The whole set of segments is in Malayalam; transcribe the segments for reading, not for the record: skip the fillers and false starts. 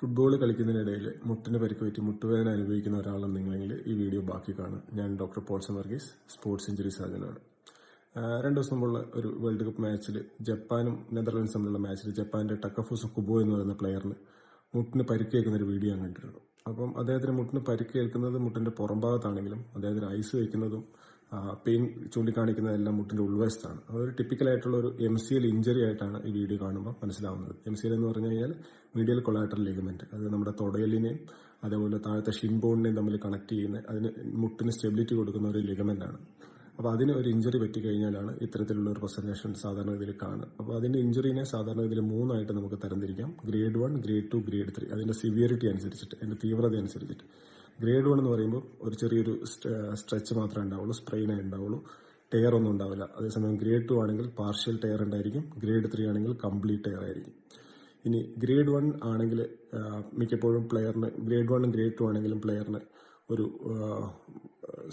ഫുട്ബോൾ കളിക്കുന്നതിനിടയിൽ മുട്ടിന് പരിക്ക് പറ്റി മുട്ടുവേദന അനുഭവിക്കുന്ന ഒരാളാണ് നിങ്ങളെങ്കിൽ ഈ വീഡിയോ ബാക്കി കാണും. ഞാൻ doctor Paulson Varghese, sports injury സർജനാണ്. 2 ദിവസം മുമ്പുള്ള ഒരു വേൾഡ് കപ്പ് മാച്ചിൽ ജപ്പാനും നെതർലൻഡ്സും തമ്മിലുള്ള മാച്ചിൽ ജപ്പാന്റെ ടക്കഫുസു കുബോ എന്ന് പറയുന്ന പ്ലെയറിന് മുട്ടിന് പരിക്കേൽക്കുന്ന ഒരു വീഡിയോ ഞാൻ കണ്ടിരുന്നു. അപ്പം അദ്ദേഹത്തിന് മുട്ടിന് പരിക്കേൽക്കുന്നത് മുട്ടിന്റെ പുറംഭാഗത്താണെങ്കിലും അദ്ദേഹത്തിന് ഐസ് വയ്ക്കുന്നതും പെയിൻ ചൂണ്ടിക്കാണിക്കുന്നതെല്ലാം മുട്ടിന്റെ ഉൾവശത്താണ്. അതൊരു ടിപ്പിക്കലായിട്ടുള്ള ഒരു MCL ഇഞ്ചറി ആയിട്ടാണ് ഈ വീഡിയോ കാണുമ്പോൾ മനസ്സിലാവുന്നത്. MCL എന്ന് പറഞ്ഞു കഴിഞ്ഞാൽ മീഡിയൽ കൊളാറ്ററൽ ലിഗമെന്റ്, അത് നമ്മുടെ തൊടയലിനെയും അതേപോലെ താഴത്തെ ഷിൻ ബോണിനെയും തമ്മിൽ കണക്ട് ചെയ്യുന്ന, അതിന് മുട്ടിന് സ്റ്റെബിലിറ്റി കൊടുക്കുന്ന ഒരു ലിഗമെന്റ് ആണ്. അപ്പോൾ അതിന് ഒരു ഇഞ്ചറി പറ്റിക്കഴിഞ്ഞാലാണ് ഇത്തരത്തിലുള്ള ഒരു പ്രസന്റേഷൻ സാധാരണ ഇതിൽ കാണുക. അപ്പോൾ അതിന്റെ ഇഞ്ചറിനെ സാധാരണ ഇതിൽ 3 ആയിട്ട് നമുക്ക് തരംതിരിക്കാം: ഗ്രേഡ് 1, ഗ്രേഡ് 2, ഗ്രേഡ് 3. അതിന്റെ സിവിയറിറ്റി അനുസരിച്ചിട്ട്, അതിന്റെ തീവ്രത അനുസരിച്ചിട്ട്. ഗ്രേഡ് 1 എന്ന് പറയുമ്പോൾ ഒരു ചെറിയൊരു സ്ട്രെച്ച് മാത്രമേ ഉണ്ടാവുള്ളൂ, സ്പ്രെയിനേ ഉണ്ടാവുള്ളൂ, ടയർ ഒന്നും ഉണ്ടാവില്ല. അതേസമയം ഗ്രേഡ് 2 ആണെങ്കിൽ പാർഷ്യൽ ടയർ ഉണ്ടായിരിക്കും, ഗ്രേഡ് 3 ആണെങ്കിൽ കംപ്ലീറ്റ് ടയർ ആയിരിക്കും. ഇനി ഗ്രേഡ് 1 ആണെങ്കിൽ മിക്കപ്പോഴും പ്ലെയറിന്, ഗ്രേഡ് 1ഉം ഗ്രേഡ് 2 ആണെങ്കിലും പ്ലെയറിന് ഒരു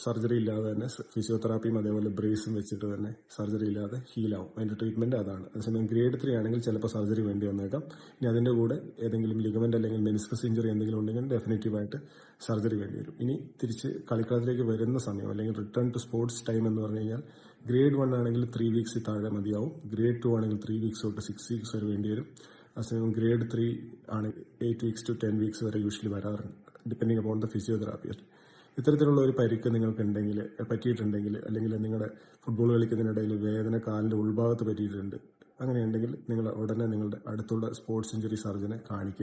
സർജറി ഇല്ലാതെ തന്നെ, ഫിസിയോതെറാപ്പിയും അതേപോലെ ബ്രേസും വെച്ചിട്ട് തന്നെ സർജറി ഇല്ലാതെ ഹീലാവും. അതിന്റെ ട്രീറ്റ്മെന്റ് അതാണ്. അതേസമയം ഗ്രേഡ് 3 ആണെങ്കിൽ ചിലപ്പോൾ സർജറി വേണ്ടി വന്നേക്കാം. ഇനി അതിന്റെ കൂടെ ഏതെങ്കിലും ലിഗമെന്റ് അല്ലെങ്കിൽ മെനിസ്കസ് ഇഞ്ചറി എന്തെങ്കിലും ഉണ്ടെങ്കിൽ ഡെഫിനറ്റീവായിട്ട് സർജറി വേണ്ടി വരും. ഇനി തിരിച്ച് കളിക്കളത്തിലേക്ക് വരുന്ന സമയം അല്ലെങ്കിൽ റിട്ടേൺ ടു സ്പോർട്സ് ടൈം എന്ന് പറഞ്ഞു കഴിഞ്ഞാൽ ഗ്രേഡ് 1 ആണെങ്കിൽ 3 വീക്സ് താഴെ മതിയാവും, ഗ്രേഡ് 2 ആണെങ്കിൽ 3 വീക്സ് തൊട്ട് 6 വീക്സ് വരെ വേണ്ടി വരും. അതേസമയം ഗ്രേഡ് 3 ആണെങ്കിൽ 8 വീക്സ് ടു 10 വീക്സ് വരെ യൂഷ്വലി വരാറുണ്ട്, ഡിപ്പെൻഡിങ് അപ്പോൺ ദ ഫിസിയോതെറാപ്പി. ഇത്തരത്തിലുള്ള ഒരു പരിക്ക് നിങ്ങൾക്ക് പറ്റിയിട്ടുണ്ടെങ്കിൽ, അല്ലെങ്കിൽ നിങ്ങളുടെ ഫുട്ബോൾ കളിക്കുന്നതിനിടയിൽ വേദന കാലിന്റെ ഉൾഭാഗത്ത് പറ്റിയിട്ടുണ്ട്, അങ്ങനെയുണ്ടെങ്കിൽ നിങ്ങൾ ഉടനെ നിങ്ങളുടെ അടുത്തുള്ള സ്പോർട്സ് ഇഞ്ചുറി സർജനെ കാണിക്കുക.